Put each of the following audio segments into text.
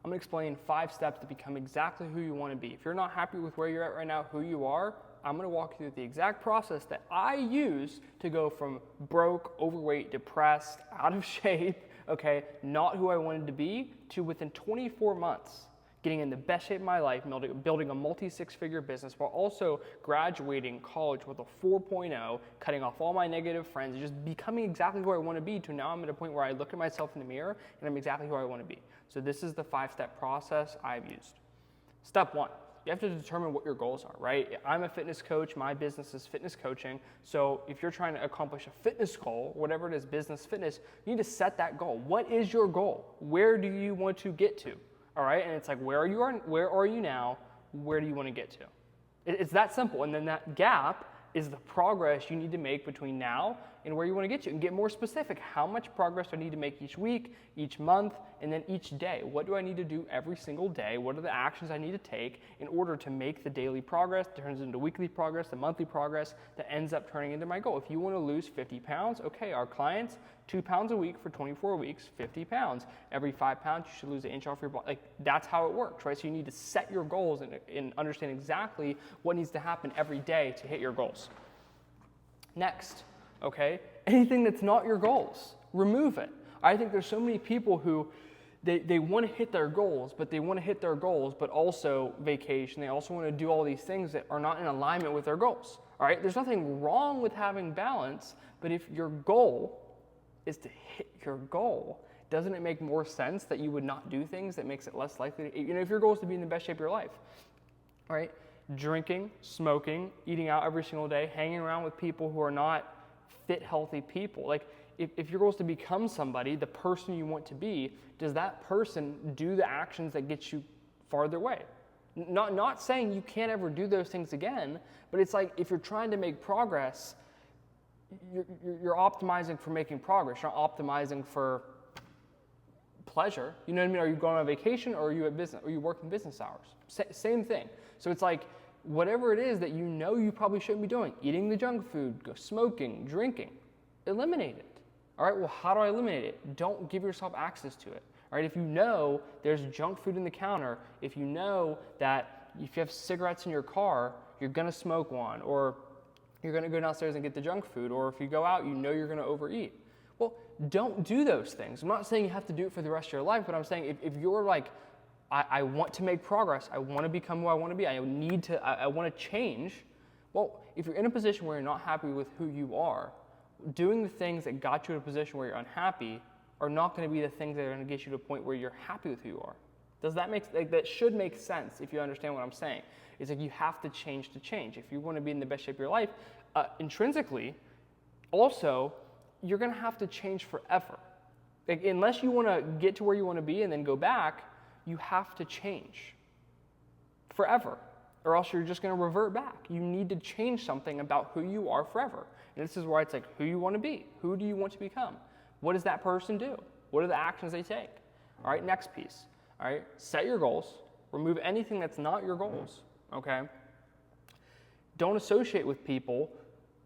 I'm gonna explain 5 steps to become exactly who you wanna be. If you're not happy with where you're at right now, who you are, I'm gonna walk you through the exact process that I use to go from broke, overweight, depressed, out of shape, okay, not who I wanted to be, to within 24 months, getting in the best shape of my life, building a multi-6-figure business while also graduating college with a 4.0, cutting off all my negative friends, and just becoming exactly who I want to be, to now I'm at a point where I look at myself in the mirror and I'm exactly who I want to be. So this is the 5-step process I've used. Step 1, you have to determine what your goals are, right? I'm a fitness coach, my business is fitness coaching. So if you're trying to accomplish a fitness goal, whatever it is, business, fitness, you need to set that goal. What is your goal? Where do you want to get to? All right, and it's like, where are you now? Where do you want to get to? It's that simple, and then that gap is the progress you need to make between now and where you want to get to. And get more specific. How much progress do I need to make each week, each month, and then each day? What do I need to do every single day? What are the actions I need to take in order to make the daily progress that turns into weekly progress, the monthly progress that ends up turning into my goal? If you want to lose 50 pounds, okay, our clients, 2 pounds a week for 24 weeks, 50 pounds. Every 5 pounds, you should lose an inch off your body. Like, that's how it works, right? So you need to set your goals and understand exactly what needs to happen every day to hit your goals. Next, okay, anything that's not your goals, remove it. I think there's so many people who they want to hit their goals, but also vacation. They also want to do all these things that are not in alignment with their goals. All right, there's nothing wrong with having balance, but if your goal is to hit your goal, doesn't it make more sense that you would not do things that makes it less likely to, if your goal is to be in the best shape of your life, all right? Drinking, smoking, eating out every single day, hanging around with people who are not fit, healthy people. Like, if your goal is to become somebody, the person you want to be, does that person do the actions that get you farther away? Not saying you can't ever do those things again, but it's like, if you're trying to make progress, you're optimizing for making progress. You're not optimizing for pleasure. You know what I mean? Are you going on vacation, or are you at business? Or are you working business hours? Same thing. So it's like, whatever it is that you know you probably shouldn't be doing, eating the junk food, smoking, drinking, eliminate it. All right, well, how do I eliminate it? Don't give yourself access to it. All right, if you know there's junk food in the counter, if you know that if you have cigarettes in your car, you're gonna smoke one, or you're gonna go downstairs and get the junk food, or if you go out, you know you're gonna overeat. Well, don't do those things. I'm not saying you have to do it for the rest of your life, but I'm saying if you're like, I want to make progress, I want to become who I want to be, I want to change. Well, if you're in a position where you're not happy with who you are, doing the things that got you in a position where you're unhappy are not going to be the things that are going to get you to a point where you're happy with who you are. Does that make, like, that should make sense if you understand what I'm saying? It's like, you have to change to change. If you want to be in the best shape of your life, intrinsically, also, you're going to have to change forever. Like, unless you want to get to where you want to be and then go back, you have to change forever, or else you're just going to revert back. You need to change something about who you are forever. And this is where it's like, who you want to be. Who do you want to become? What does that person do? What are the actions they take? All right, next piece. All right, set your goals. Remove anything that's not your goals, okay? Don't associate with people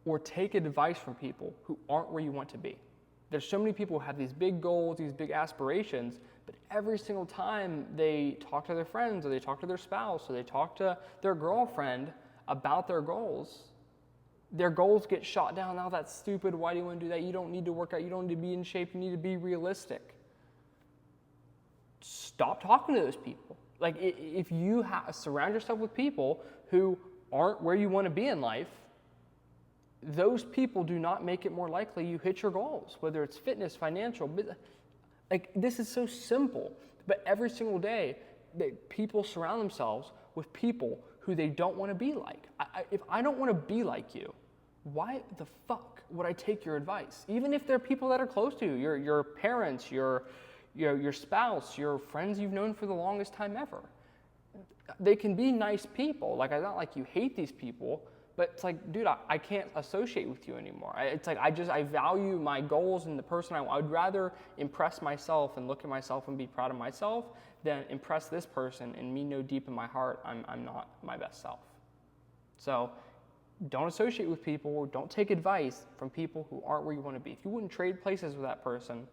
or take advice from people who aren't where you want to be. There's so many people who have these big goals, these big aspirations, but every single time they talk to their friends, or they talk to their spouse, or they talk to their girlfriend about their goals get shot down. Now that's stupid. Why do you want to do that? You don't need to work out. You don't need to be in shape. You need to be realistic. Stop talking to those people. Like, if you surround yourself with people who aren't where you want to be in life, those people do not make it more likely you hit your goals, whether it's fitness, financial, business. Like, this is so simple, but every single day, people surround themselves with people who they don't want to be like. If I don't want to be like you, why the fuck would I take your advice? Even if they're people that are close to you, your parents, your spouse, your friends you've known for the longest time ever. They can be nice people. Like, it's not like you hate these people, but it's like, dude, I can't associate with you anymore. It's like, I value my goals and the person I would rather impress myself and look at myself and be proud of myself than impress this person and me know deep in my heart I'm not my best self. So don't associate with people, or don't take advice from people who aren't where you want to be. If you wouldn't trade places with that person,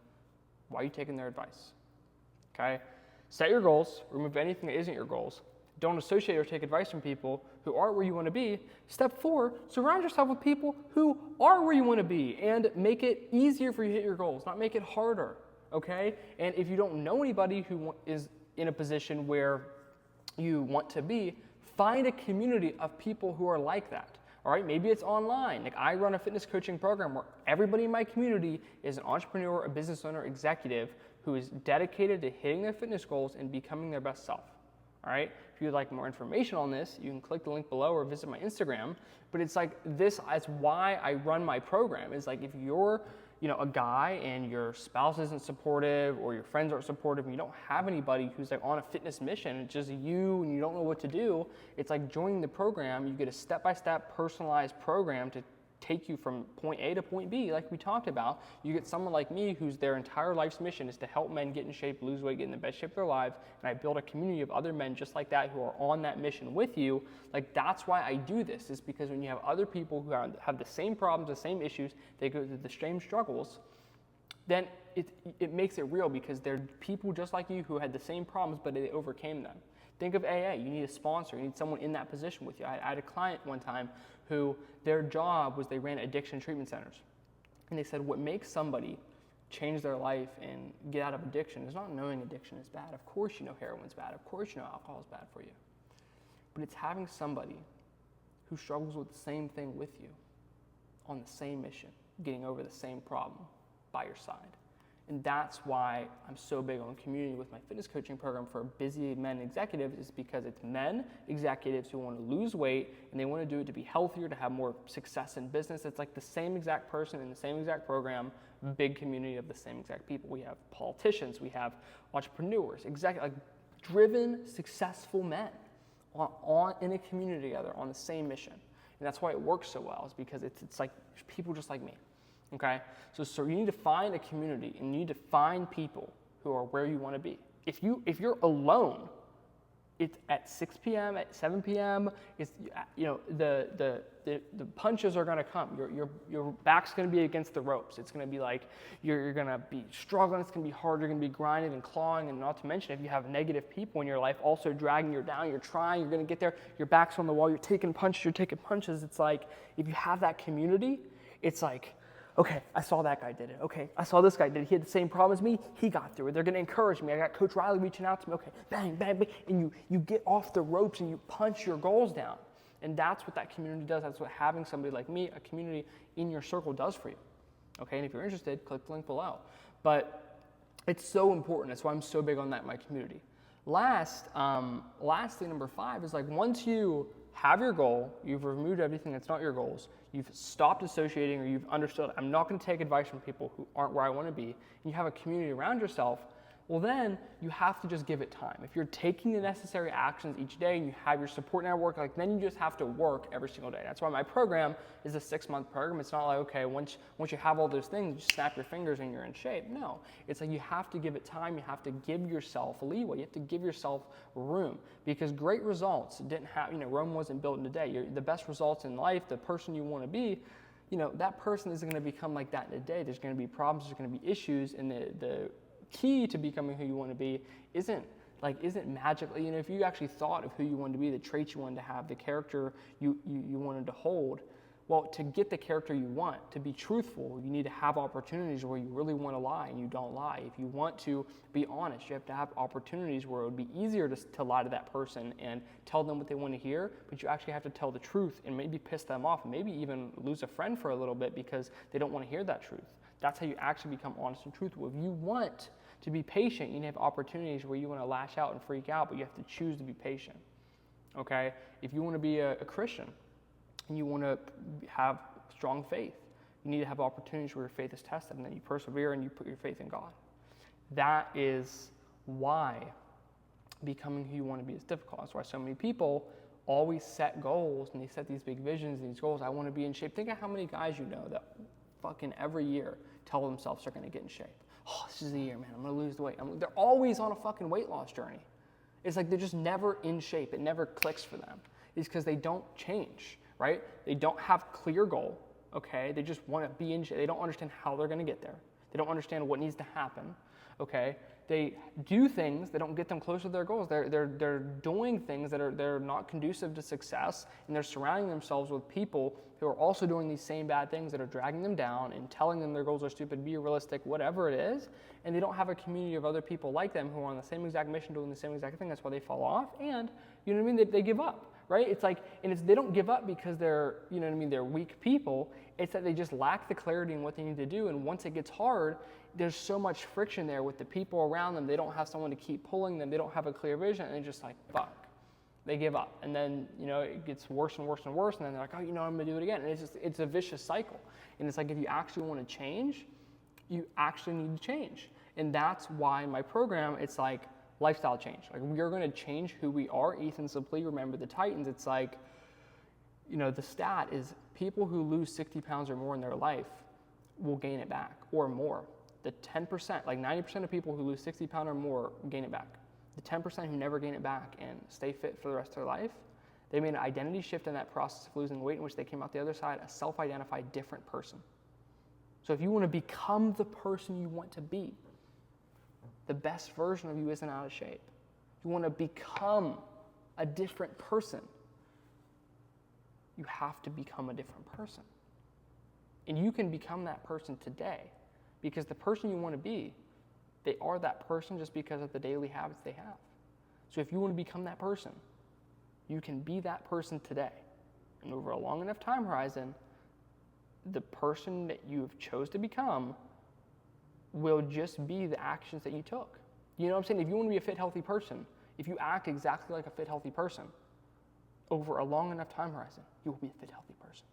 why are you taking their advice? Okay? Set your goals, remove anything that isn't your goals. Don't associate or take advice from people who aren't where you want to be. Step 4, surround yourself with people who are where you want to be and make it easier for you to hit your goals, not make it harder, okay? And if you don't know anybody who is in a position where you want to be, find a community of people who are like that. All right, maybe it's online. Like I run a fitness coaching program where everybody in my community is an entrepreneur, a business owner, executive who is dedicated to hitting their fitness goals and becoming their best self. All right, if you'd like more information on this, you can click the link below or visit my Instagram. But it's like this, that's why I run my program. Is like if you're a guy and your spouse isn't supportive or your friends aren't supportive and you don't have anybody who's like on a fitness mission, it's just you and you don't know what to do, it's like joining the program. You get a step-by-step personalized program to take you from point A to point B, like we talked about. You get someone like me whose their entire life's mission is to help men get in shape, lose weight, get in the best shape of their lives, and I build a community of other men just like that who are on that mission with you. Like that's why I do this, is because when you have other people who have the same problems, the same issues, they go through the same struggles, then it makes it real because they're people just like you who had the same problems, but they overcame them. Think of AA. You need a sponsor. You need someone in that position with you. I had a client one time who their job was they ran addiction treatment centers. And they said what makes somebody change their life and get out of addiction is not knowing addiction is bad. Of course you know heroin's bad. Of course you know alcohol is bad for you. But it's having somebody who struggles with the same thing with you on the same mission, getting over the same problem by your side. And that's why I'm so big on community with my fitness coaching program for busy men executives, is because it's men executives who want to lose weight and they want to do it to be healthier, to have more success in business. It's like the same exact person in the same exact program, big community of the same exact people. We have politicians, we have entrepreneurs, like driven, successful men in a community together on the same mission. And that's why it works so well, is because it's like people just like me. Okay, so you need to find a community and you need to find people who are where you want to be. If you're alone, it's at 6 p.m., at 7 p.m., it's the punches are going to come. Your back's going to be against the ropes. It's going to be like you're going to be struggling. It's going to be hard. You're going to be grinding and clawing, and not to mention if you have negative people in your life also dragging you down. You're trying. You're going to get there. Your back's on the wall. You're taking punches. It's like if you have that community, it's like, okay, I saw that guy did it. Okay, I saw this guy did it. He had the same problem as me. He got through it. They're going to encourage me. I got Coach Riley reaching out to me. Okay, bang, bang, bang. And you get off the ropes and you punch your goals down. And that's what that community does. That's what having somebody like me, a community in your circle, does for you. Okay, and if you're interested, click the link below. But it's so important. That's why I'm so big on that in my community. Lastly, number 5 is like once you have your goal, you've removed everything that's not your goals, you've stopped associating or you've understood, I'm not going to take advice from people who aren't where I want to be, and you have a community around yourself, well then you have to just give it time. If you're taking the necessary actions each day and you have your support network, like then you just have to work every single day. That's why my program is a 6-month program. It's not like, okay, once you have all those things, you snap your fingers and you're in shape. No, it's like you have to give it time. You have to give yourself leeway. You have to give yourself room, because great results didn't happen, Rome wasn't built in a day. The best results in life, the person you want to be, that person isn't going to become like that in a day. There's going to be problems, there's going to be issues, and the key to becoming who you want to be isn't magically, if you actually thought of who you wanted to be, the traits you wanted to have, the character you wanted to hold, well, to get the character you want, to be truthful, you need to have opportunities where you really want to lie and you don't lie. If you want to be honest, you have to have opportunities where it would be easier to lie to that person and tell them what they want to hear, but you actually have to tell the truth and maybe piss them off, and maybe even lose a friend for a little bit because they don't want to hear that truth. That's how you actually become honest and truthful. If you want to be patient, you have opportunities where you want to lash out and freak out, but you have to choose to be patient. Okay? If you want to be a Christian and you want to have strong faith, you need to have opportunities where your faith is tested, and then you persevere and you put your faith in God. That is why becoming who you want to be is difficult. That's why so many people always set goals and they set these big visions and these goals. I want to be in shape. Think of how many guys you know that fucking every year tell themselves they're going to get in shape. Oh, this is the year, man. I'm going to lose the weight. They're always on a fucking weight loss journey. It's like they're just never in shape. It never clicks for them. It's because they don't change, right? They don't have a clear goal, okay? They just want to be in shape. They don't understand how they're going to get there. They don't understand what needs to happen, okay? they do things that don't get them closer to their goals. They're doing things that they're not conducive to success, and they're surrounding themselves with people who are also doing these same bad things that are dragging them down and telling them their goals are stupid, be realistic, whatever it is, and they don't have a community of other people like them who are on the same exact mission doing the same exact thing. That's why they fall off, and you know what I mean? They give up, right? It's like, and they don't give up because they're, you know what I mean, they're weak people. It's that they just lack the clarity in what they need to do, and once it gets hard, there's so much friction there with the people around them. They don't have someone to keep pulling them. They don't have a clear vision, and they're just like, fuck. They give up, and then, you know, it gets worse and worse and worse, and then they're like, oh, you know, I'm gonna do it again. And it's a vicious cycle. And it's like, if you actually want to change, you actually need to change. And that's why in my program, it's like lifestyle change. Like, we are gonna change who we are. Ethan Suplee, Remember the Titans. It's like, you know, the stat is people who lose 60 pounds or more in their life will gain it back or more. The 10%, like 90% of people who lose 60 pounds or more gain it back. The 10% who never gain it back and stay fit for the rest of their life, they made an identity shift in that process of losing weight in which they came out the other side a self-identified different person. So if you want to become the person you want to be, the best version of you isn't out of shape. You want to become a different person, you have to become a different person. And you can become that person today, because the person you want to be, they are that person just because of the daily habits they have. So if you want to become that person, you can be that person today. And over a long enough time horizon, the person that you have chose to become will just be the actions that you took. You know what I'm saying? If you want to be a fit, healthy person, if you act exactly like a fit, healthy person, over a long enough time horizon, you will be a fit, healthy person.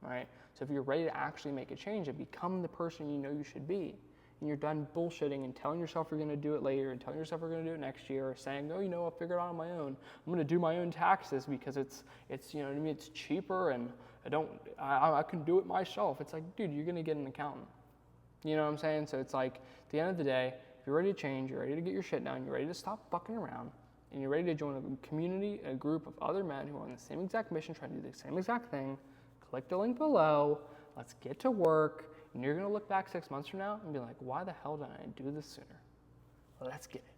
All right? So if you're ready to actually make a change and become the person you know you should be, and you're done bullshitting and telling yourself you're going to do it later and telling yourself you're going to do it next year, or saying, oh, you know, I'll figure it out on my own. I'm going to do my own taxes because it's you know what I mean, it's cheaper and I can do it myself. It's like, dude, you're going to get an accountant. You know what I'm saying? So it's like, at the end of the day, if you're ready to change, you're ready to get your shit down, you're ready to stop fucking around, and you're ready to join a community, a group of other men who are on the same exact mission, trying to do the same exact thing, click the link below, let's get to work. And you're going to look back 6 months from now and be like, why the hell didn't I do this sooner? Let's get it.